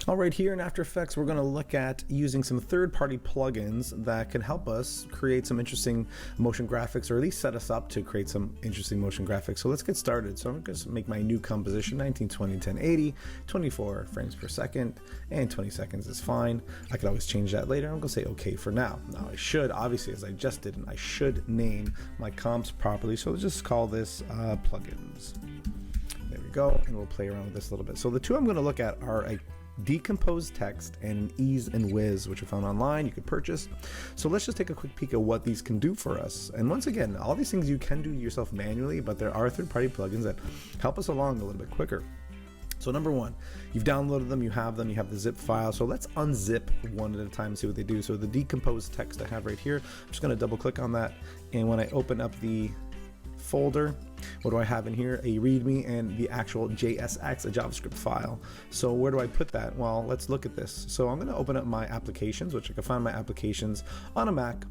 All right, here in After Effects, we're going to look at using some third-party plugins that can help us create some interesting motion graphics, or at least set us up to create some interesting motion graphics. So let's get started. So I'm going to make my new composition, 1920, 1080, 24 frames per second, and 20 seconds is fine. I could always change that later. I'm going to say OK for now. Now I should, obviously, as I just did, I should name my comps properly. So let's just call this plugins. There we go, and we'll play around with this a little bit. So the two I'm going to look at are a Decompose Text and an Ease and Wizz, which are found online, you could purchase. So let's just take a quick peek at what these can do for us. And once again, all these things you can do yourself manually, but there are third-party plugins that help us along a little bit quicker. So number one, you've downloaded them, you have the zip file. So let's unzip one at a time and see what they do. So the Decompose Text I have right here, I'm just going to double click on that. And when I open up the folder, what do I have in here? A README and the actual JSX, a JavaScript file. So where do I put that? Well, let's look at this. So I'm going to open up my applications, which I can find my applications on a Mac.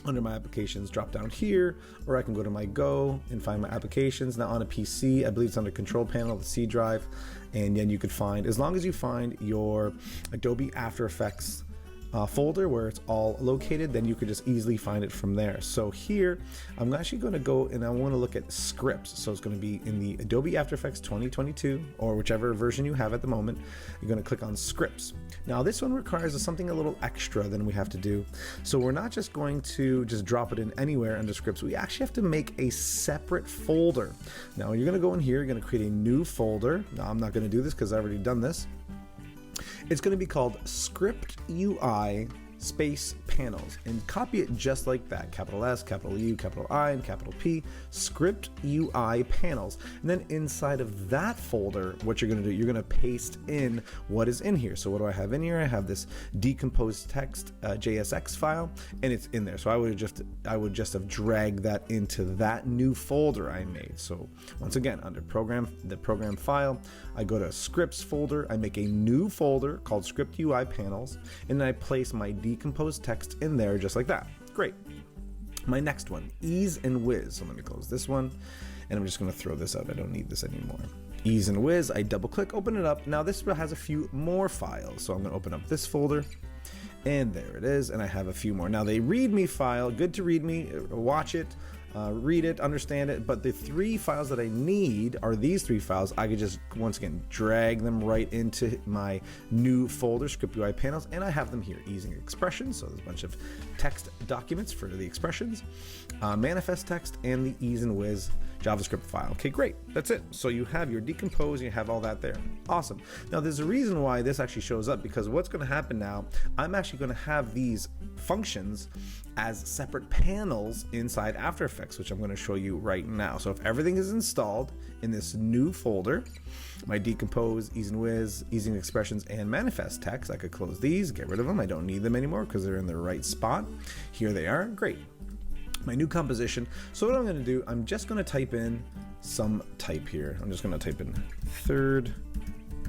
Under my applications, drop down here, or I can go to my Go and find my applications. Now on a PC, I believe it's under Control Panel, the C drive, and then you could find, as long as you find your Adobe After Effects folder where it's all located, then you could just easily find it from there. So here I'm actually going to go and I want to look at scripts. So it's going to be in the Adobe After Effects 2022 or whichever version you have at the moment. You're going to click on scripts. Now this one requires something a little extra than we have to do. So we're not just going to just drop it in anywhere under scripts. We actually have to make a separate folder. Now you're going to go in here, you're going to create a new folder. Now I'm not going to do this because I've already done this. It's going to be called Script UI space panels, and copy it just like that, capital S, capital U, capital I, and capital P, Script UI panels. And then inside of that folder, what you're going to do, you're going to paste in what is in here. So what do I have in here? I have this Decompose Text JSX file, and it's in there. So I would just have dragged that into that new folder I made. So once again, under the program file, I go to scripts folder, I make a new folder called Script UI panels, and then I place my Decompose Text in there just like that. Great. My next one, Ease and Wizz. So let me close this one, and I'm just going to throw this out. I don't need this anymore. Ease and Wizz, I double click, open it up. Now this has a few more files. So I'm going to open up this folder, and there it is, and I have a few more. Now they README file, good to read me, watch it, read it, understand it, but the three files that I need are these three files. I could just, once again, drag them right into my new folder, Script UI Panels, and I have them here. Easing expressions, so there's a bunch of text documents for the expressions, manifest text, and the Ease and Wizz JavaScript file. Okay, great, that's it. So you have your Decompose, you have all that there. Awesome. Now there's a reason why this actually shows up, because what's going to happen now, I'm actually going to have these functions as separate panels inside After Effects, which I'm going to show you right now. So if everything is installed in this new folder, my Decompose, Ease and Wizz, Easing Expressions, and Manifest Text, I could close these, get rid of them. I don't need them anymore because they're in the right spot. Here they are. Great. My new composition. So what I'm going to do, I'm just going to type in some type here. I'm just going to type in third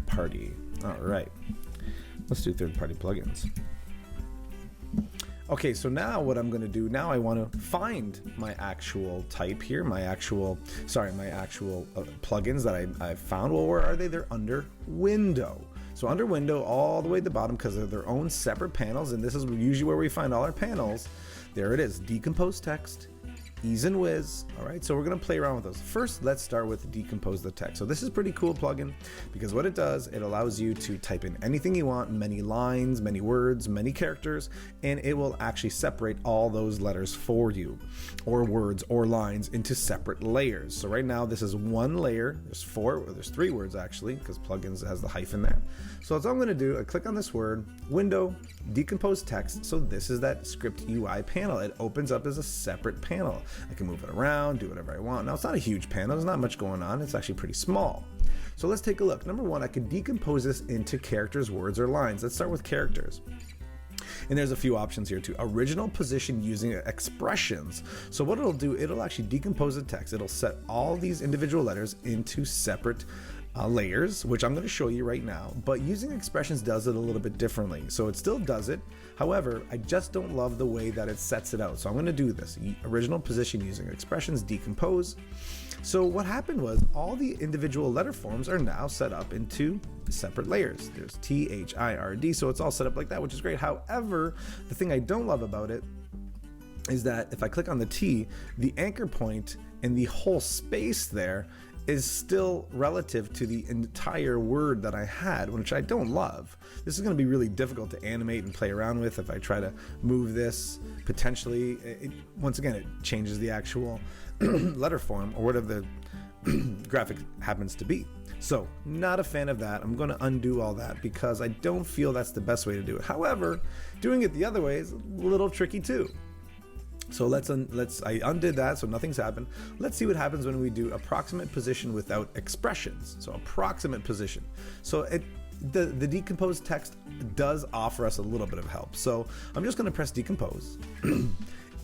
party. All right. Let's do third party plugins. Okay, so now what I'm going to do, now I want to find my actual type here, my actual plugins that I've found. Well, where are they? They're under Window. So under Window, all the way to the bottom, because they're their own separate panels, and this is usually where we find all our panels. There it is, Decompose Text, Ease and Wizz. All right, so we're going to play around with those. First, let's start with Decompose the Text. So this is a pretty cool plugin because what it does, it allows you to type in anything you want, many lines, many words, many characters, and it will actually separate all those letters for you, or words or lines, into separate layers. So right now, this is one layer. There's three words actually, because plugins has the hyphen there. So that's all I'm going to do. I click on this word, Window, Decompose Text. So this is that Script UI panel. It opens up as a separate panel. I can move it around, do whatever I want. Now it's not a huge panel, there's not much going on, it's actually pretty small. So let's take a look. Number one, I could decompose this into characters, words, or lines. Let's start with characters. And there's a few options here too. Original position using expressions. So what it'll do, it'll actually decompose the text. It'll set all these individual letters into separate layers, which I'm going to show you right now, but using expressions does it a little bit differently. So it still does it. However, I just don't love the way that it sets it out. So I'm going to do this. Original position using expressions, decompose. So what happened was all the individual letter forms are now set up into separate layers. There's T, H, I, R, D, so it's all set up like that, which is great. However, the thing I don't love about it is that if I click on the T, the anchor point and the whole space there is still relative to the entire word that I had, which I don't love. This is going to be really difficult to animate and play around with if I try to move this. Potentially, once again, it changes the actual letter form or whatever the graphic happens to be. So, not a fan of that. I'm going to undo all that because I don't feel that's the best way to do it. However, doing it the other way is a little tricky too. So I undid that, so nothing's happened. Let's see what happens when we do approximate position without expressions. So approximate position. So the decompose text does offer us a little bit of help. So I'm just going to press decompose.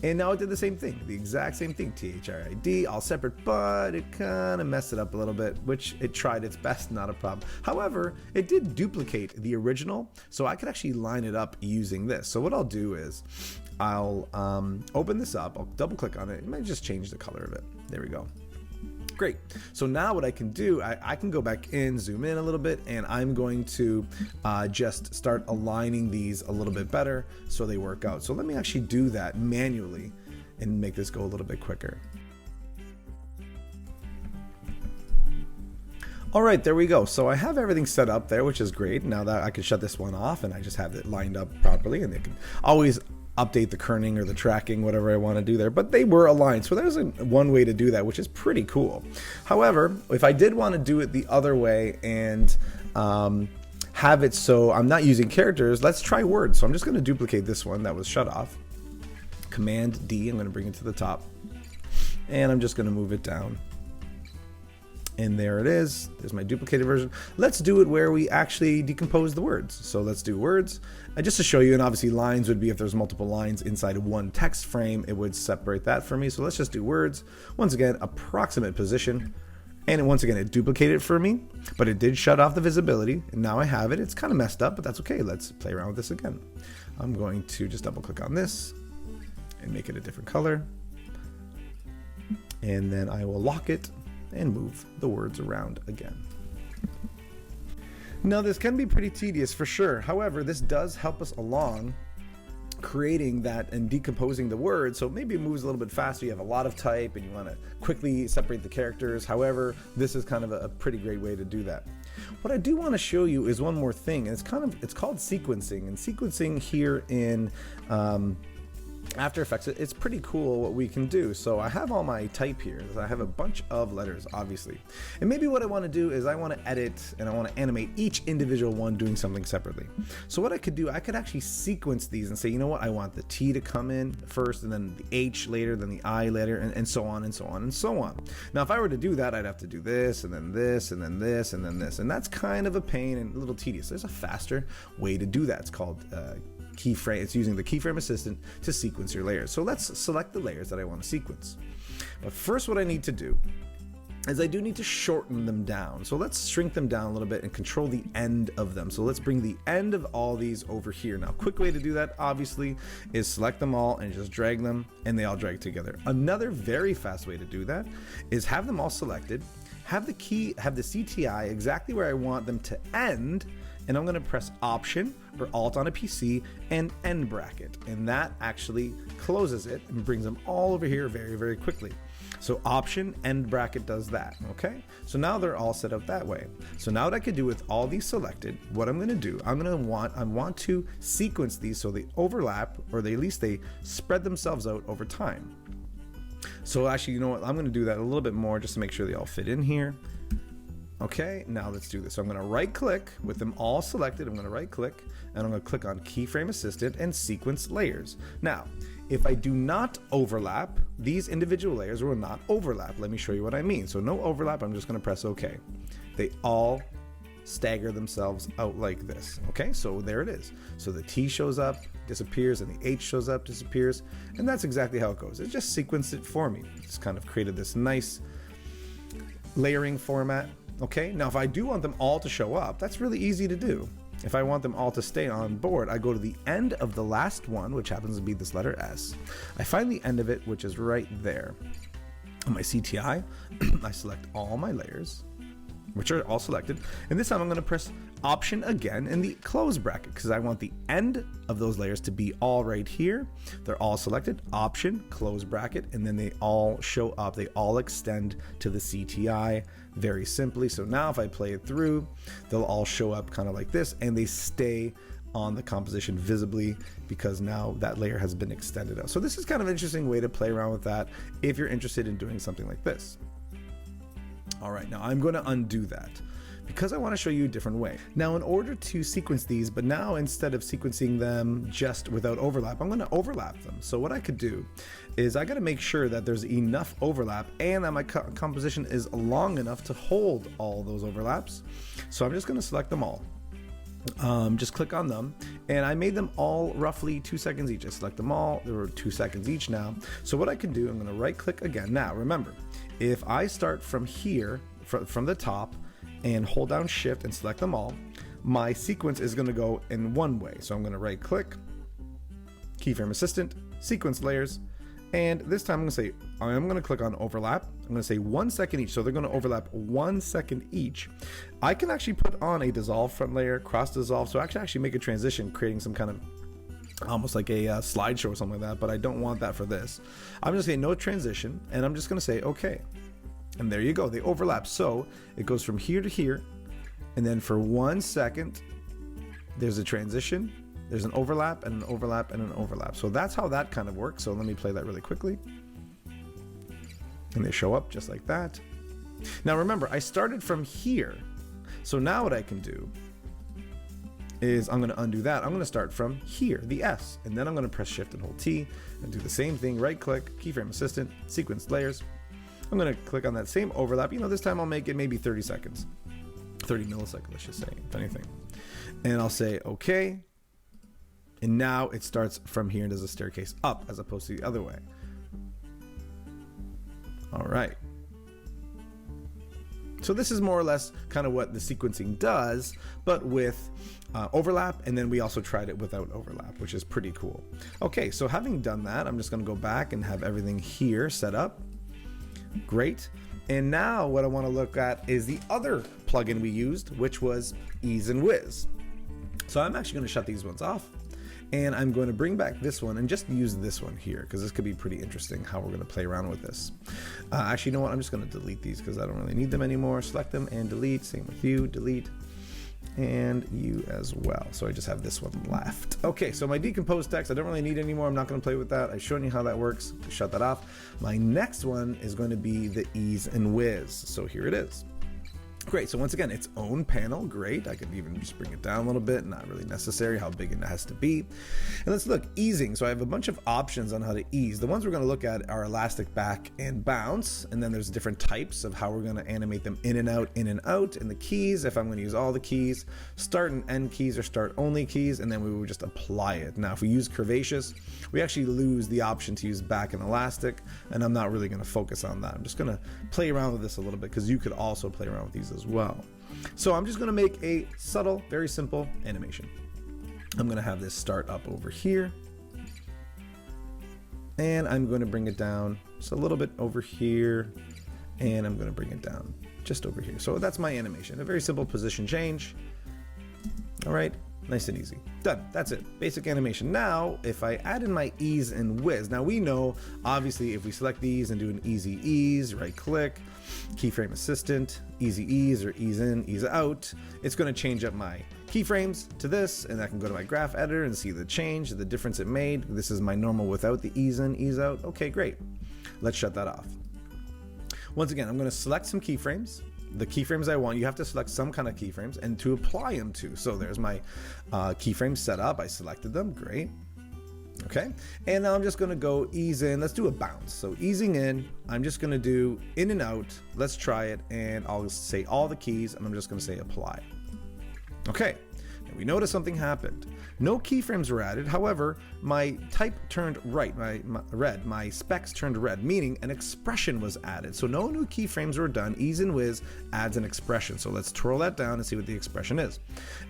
And now it did the same thing, the exact same thing, THRID, all separate, but it kind of messed it up a little bit, which it tried its best, not a problem. However, it did duplicate the original, so I could actually line it up using this. So what I'll do is I'll open this up, I'll double click on it, it might just change the color of it. There we go. Great. So now what I can do, I can go back in, zoom in a little bit, and I'm going to just start aligning these a little bit better so they work out. So let me actually do that manually and make this go a little bit quicker. All right, there we go. So I have everything set up there, which is great. Now that I can shut this one off and I just have it lined up properly, and they can always update the kerning or the tracking, whatever I want to do there, but they were aligned. So there's one way to do that, which is pretty cool. However, if I did want to do it the other way and have it so I'm not using characters, let's try words. So I'm just going to duplicate this one that was shut off. Command D, I'm going to bring it to the top, and I'm just going to move it down. And there it is. There's my duplicated version. Let's do it where we actually decompose the words. So let's do words. Just to show you, and obviously lines would be if there's multiple lines inside of one text frame, it would separate that for me. So let's just do words. Once again, approximate position. And once again, it duplicated it for me, but it did shut off the visibility. And now I have it. It's kind of messed up, but that's okay. Let's play around with this again. I'm going to just double click on this and make it a different color. And then I will lock it and move the words around again. Now this can be pretty tedious for sure. However, this does help us along creating that and decomposing the words. So maybe it moves a little bit faster. You have a lot of type and you want to quickly separate the characters. However, this is kind of a pretty great way to do that. What I do want to show you is one more thing, and it's called sequencing. And sequencing here in After Effects, it's pretty cool what we can do. So I have all my type here. I have a bunch of letters, obviously. And maybe what I want to do is I want to edit and I want to animate each individual one doing something separately. So what I could do, I could actually sequence these and say, you know what, I want the T to come in first, and then the H later, then the I later, and so on and so on and so on. Now, if I were to do that, I'd have to do this, and then this, and then this, and then this. And that's kind of a pain and a little tedious. There's a faster way to do that. It's called keyframe. It's using the keyframe assistant to sequence your layers. So let's select the layers that I want to sequence. But first, what I need to do is I do need to shorten them down. So let's shrink them down a little bit and control the end of them. So let's bring the end of all these over here. Now, quick way to do that, obviously, is select them all and just drag them, and they all drag together. Another very fast way to do that is have them all selected, have the CTI exactly where I want them to end, and I'm going to press Option or Alt on a PC and end bracket, and that actually closes it and brings them all over here very, very quickly. So Option, end bracket does that. Okay, so now they're all set up that way. So now what I could do with all these selected, what I'm going to do, I want to sequence these so they overlap, or at least they spread themselves out over time. So actually, you know what, I'm going to do that a little bit more just to make sure they all fit in here. Okay, now let's do this. So I'm going to right click with them all selected. I'm going to right click and I'm going to click on Keyframe Assistant and Sequence Layers. Now, if I do not overlap, these individual layers will not overlap. Let me show you what I mean. So no overlap, I'm just going to press OK. They all stagger themselves out like this. Okay, so there it is. So the T shows up, disappears, and the H shows up, disappears, and that's exactly how it goes. It just sequenced it for me. It's kind of created this nice layering format. Okay, now if I do want them all to show up, that's really easy to do. If I want them all to stay on board, I go to the end of the last one, which happens to be this letter S. I find the end of it, which is right there. On my CTI, I select all my layers, which are all selected. And this time I'm going to press Option again in the close bracket because I want the end of those layers to be all right here. They're all selected, Option, close bracket, and then they all show up. They all extend to the CTI very simply. So now if I play it through, they'll all show up kind of like this, and they stay on the composition visibly because now that layer has been extended out. So this is kind of an interesting way to play around with that if you're interested in doing something like this. All right, now I'm going to undo that because I want to show you a different way. Now in order to sequence these, but now instead of sequencing them just without overlap, I'm going to overlap them. So what I could do is I got to make sure that there's enough overlap and that my composition is long enough to hold all those overlaps. So I'm just going to select them all. Just click on them, and I made them all roughly 2 seconds each. I select them all, they were 2 seconds each now. So what I can do, I'm going to right click again. Now remember, if I start from here, from the top, and hold down shift and select them all, my sequence is going to go in one way. So I'm going to right click, keyframe assistant, sequence layers, and this time I'm going to click on overlap. I'm going to say 1 second each. So they're going to overlap 1 second each. I can actually put on a dissolve front layer, cross dissolve. So I can actually make a transition, creating some kind of almost like a slideshow or something like that, but I don't want that for this. I'm just saying no transition, and I'm just going to say okay. And there you go. They overlap. So it goes from here to here. And then for 1 second, there's a transition. There's an overlap and an overlap and an overlap. So that's how that kind of works. So let me play that really quickly. And they show up just like that. Now remember, I started from here. So now what I can do is I'm going to undo that. I'm going to start from here, the S, and then I'm going to press Shift and hold T and do the same thing. Right click, keyframe assistant, sequence layers. I'm going to click on that same overlap. You know, this time I'll make it maybe 30 seconds, 30 milliseconds, let's just say, if anything. And I'll say okay. And now it starts from here and does a staircase up as opposed to the other way. All right. So this is more or less kind of what the sequencing does, but with overlap. And then we also tried it without overlap, which is pretty cool. Okay, so having done that, I'm just going to go back and have everything here set up. Great. And now what I want to look at is the other plugin we used, which was Ease and Wizz. So I'm actually going to shut these ones off. And I'm going to bring back this one and just use this one here because this could be pretty interesting how we're going to play around with this. Actually, you know what? I'm just going to delete these because I don't really need them anymore. Select them and delete. Same with you, delete, and you as well. So I just have this one left. Okay, so my decompose text, I don't really need anymore. I'm not going to play with that. I've shown you how that works. Shut that off. My next one is going to be the Ease and Wizz. So here it is. Great, so once again, its own panel, great. I could even just bring it down a little bit, not really necessary how big it has to be. And let's look, easing. So I have a bunch of options on how to ease. The ones we're gonna look at are elastic back and bounce, and then there's different types of how we're gonna animate them in and out, and the keys, if I'm gonna use all the keys, start and end keys or start only keys, and then we would just apply it. Now, if we use curvaceous, we actually lose the option to use back and elastic, and I'm not really gonna focus on that. I'm just gonna play around with this a little bit because you could also play around with these as well. So I'm just going to make a subtle, very simple animation. I'm going to have this start up over here, and I'm going to bring it down just a little bit over here, and I'm going to bring it down just over here. So that's my animation, a very simple position change. All right, nice and easy. Done. That's it. Basic animation. Now, if I add in my Ease and Wizz, now we know, obviously, if we select these and do an easy ease, right click, keyframe assistant, easy ease or ease in, ease out, it's going to change up my keyframes to this, and I can go to my graph editor and see the change, the difference it made. This is my normal without the ease in, ease out. Okay, great. Let's shut that off. Once again, I'm going to select some keyframes. The keyframes I want, you have to select some kind of keyframes and to apply them to. So there's my keyframes set up. I selected them. Great. Okay. And now I'm just going to go ease in. Let's do a bounce. So easing in, I'm just going to do in and out. Let's try it. And I'll say all the keys and I'm just going to say apply. Okay. And we notice something happened. No keyframes were added. However, my type turned right, my specs turned red, meaning an expression was added. So no new keyframes were done. Ease and Wizz adds an expression. So let's twirl that down and see what the expression is.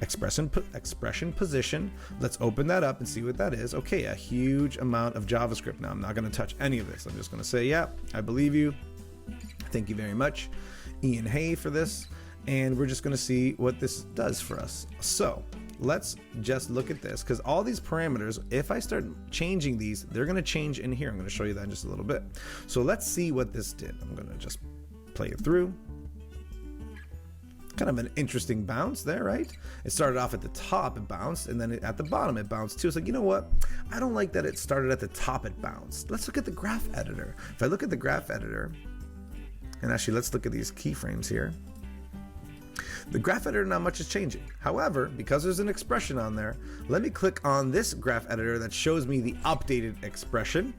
Expression position. Let's open that up and see what that is. Okay, a huge amount of JavaScript. Now I'm not going to touch any of this. I'm just going to say, yeah, I believe you. Thank you very much, Ian Hay, for this. And we're just going to see what this does for us. So let's just look at this, because all these parameters, if I start changing these, they're going to change in here. I'm going to show you that in just a little bit. So let's see what this did. I'm going to just play it through. Kind of an interesting bounce there, right? It started off at the top, it bounced, and then at the bottom it bounced too. It's like, you know what? I don't like that it started at the top, it bounced. Let's look at the graph editor. If I look at the graph editor, and actually let's look at these keyframes here. The graph editor, not much is changing. However, because there's an expression on there, let me click on this graph editor that shows me the updated expression.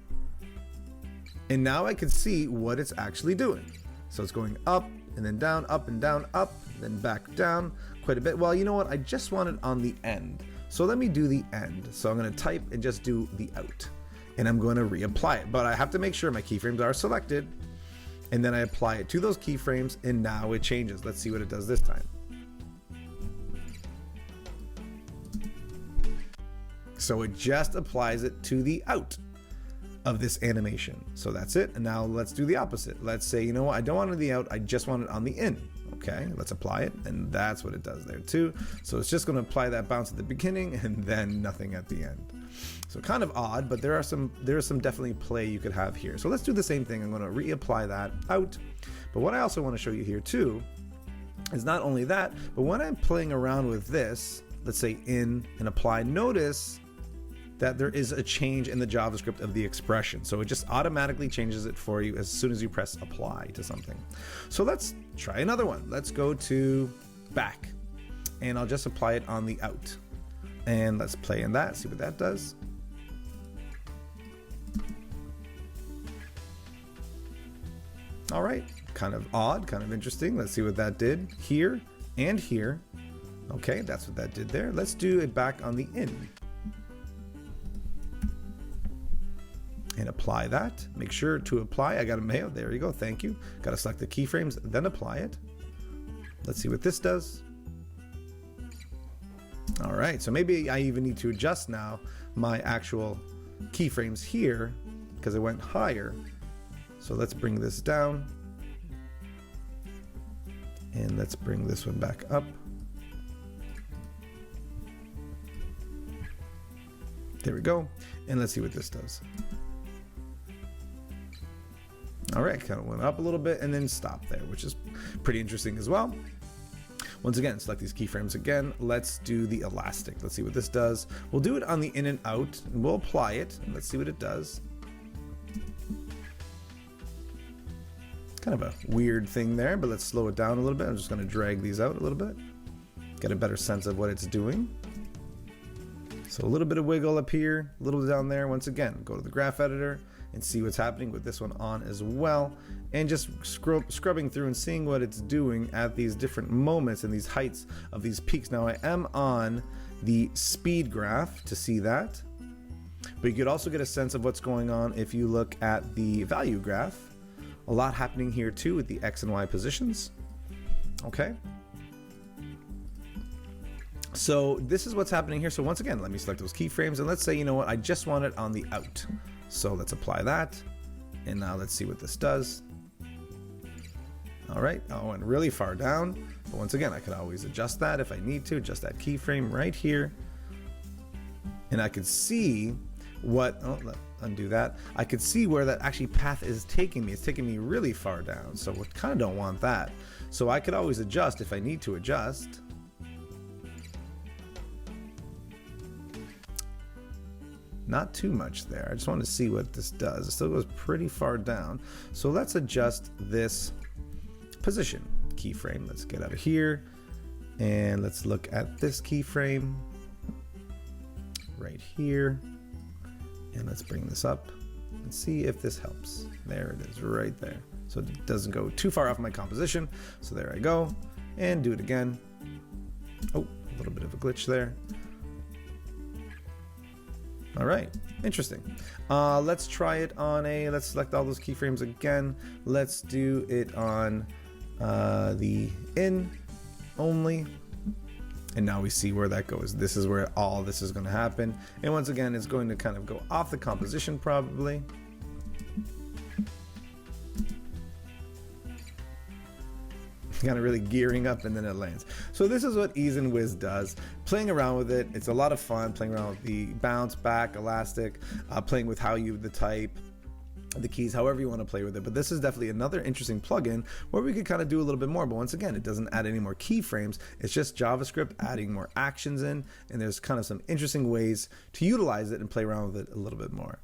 And now I can see what it's actually doing. So it's going up and then down, up and down, up, then back down quite a bit. Well, you know what? I just want it on the end. So let me do the end. So I'm going to type and just do the out. And I'm going to reapply it. But I have to make sure my keyframes are selected. And then I apply it to those keyframes, and now it changes. Let's see what it does this time. So it just applies it to the out of this animation. So that's it. And now let's do the opposite. Let's say, you know what? I don't want it on the out. I just want it on the in. Okay, let's apply it. And that's what it does there too. So it's just going to apply that bounce at the beginning and then nothing at the end. So kind of odd, but there is some definitely play you could have here. So let's do the same thing. I'm going to reapply that out. But what I also want to show you here too is not only that, but when I'm playing around with this, let's say in and apply, notice that there is a change in the JavaScript of the expression. So it just automatically changes it for you as soon as you press apply to something. So let's try another one. Let's go to back, and I'll just apply it on the out. And let's play in that, see what that does. All right, kind of odd, kind of interesting. Let's see what that did here and here. Okay, that's what that did there. Let's do it back on the in. And apply that. Make sure to apply. I got a mail. There you go. Thank you. Got to select the keyframes, then apply it. Let's see what this does. All right. So maybe I even need to adjust now my actual keyframes here because it went higher. So let's bring this down. And let's bring this one back up. There we go. And let's see what this does. All right, kind of went up a little bit and then stopped there, which is pretty interesting as well. Once again, select these keyframes again. Let's do the elastic. Let's see what this does. We'll do it on the in and out, and we'll apply it, and let's see what it does. Kind of a weird thing there, but let's slow it down a little bit. I'm just going to drag these out a little bit, get a better sense of what it's doing. So a little bit of wiggle up here, a little down there. Once again, go to the graph editor and see what's happening with this one on as well, and just scrubbing through and seeing what it's doing at these different moments and these heights of these peaks. Now I am on the speed graph to see that, but you could also get a sense of what's going on if you look at the value graph. A lot happening here too with the X and Y positions. Okay. So this is what's happening here. So once again, let me select those keyframes, and let's say, you know what, I just want it on the out. So let's apply that. And now let's see what this does. All right, I went really far down. But once again, I could always adjust that if I need to, adjust that keyframe right here. And I could see what, undo that. I could see where that actually path is taking me. It's taking me really far down. So we kind of don't want that. So I could always adjust if I need to adjust. Not too much there. I just want to see what this does. It still goes pretty far down. So let's adjust this position keyframe. Let's get out of here and let's look at this keyframe right here. And let's bring this up and see if this helps. There it is right there. So it doesn't go too far off my composition. So there I go, and do it again. Oh, a little bit of a glitch there. All right, interesting. Let's try it on let's select all those keyframes again. Let's do it on the in only. And now we see where that goes. This is where all this is going to happen. And once again, it's going to kind of go off the composition probably. kind of really gearing up, and then it lands. So this is what Ease and Wizz does. Playing around with it, it's a lot of fun playing around with the bounce, back, elastic, playing with how you the type, the keys, however you want to play with it. But this is definitely another interesting plugin where we could kind of do a little bit more. But once again, it doesn't add any more keyframes. It's just JavaScript adding more actions in, and there's kind of some interesting ways to utilize it and play around with it a little bit more.